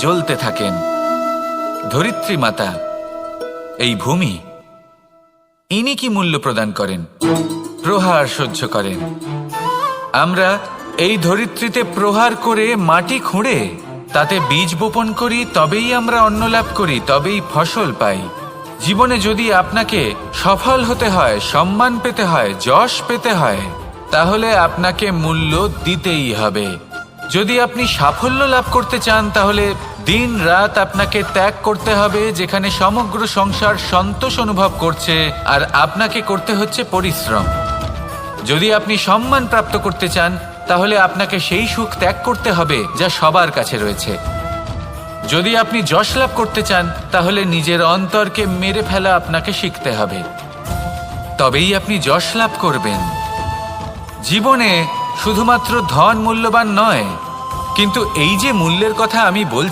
জ্বলতে থাকেন। ধরিত্রী মাতা, এই ভূমি, ইনি কি মূল্য প্রদান করেন? প্রহার সহ্য করেন। আমরা এই ধরিত্রীতে প্রহার করে মাটি খুঁড়ে তাতে বীজ বপন করি, তবেই আমরা অন্ন লাভ করি, তবেই ফসল পাই। জীবনে যদি আপনাকে সফল হতে হয়, সম্মান পেতে হয়, যশ পেতে হয়, তাহলে আপনাকে মূল্য দিতেই হবে। যদি আপনি সাফল্য লাভ করতে চান, তাহলে দিন রাত আপনাকে ত্যাগ করতে হবে, যেখানে সমগ্র সংসার সন্তোষ অনুভব করছে আর আপনাকে করতে হচ্ছে পরিশ্রম। যদি আপনি সম্মান প্রাপ্ত করতে চান, তাহলে আপনাকে সেই সুখ ত্যাগ করতে হবে যা সবার কাছে রয়েছে। যদি আপনি যশ লাভ করতে চান, তাহলে নিজের অন্তরকে মেরে ফেলা আপনাকে শিখতে হবে, তবেই আপনি যশ লাভ করবেন। জীবনে শুধুমাত্র ধন মূল্যবান নয়, কিন্তু এই যে মূল্যের কথা আমি বলছি,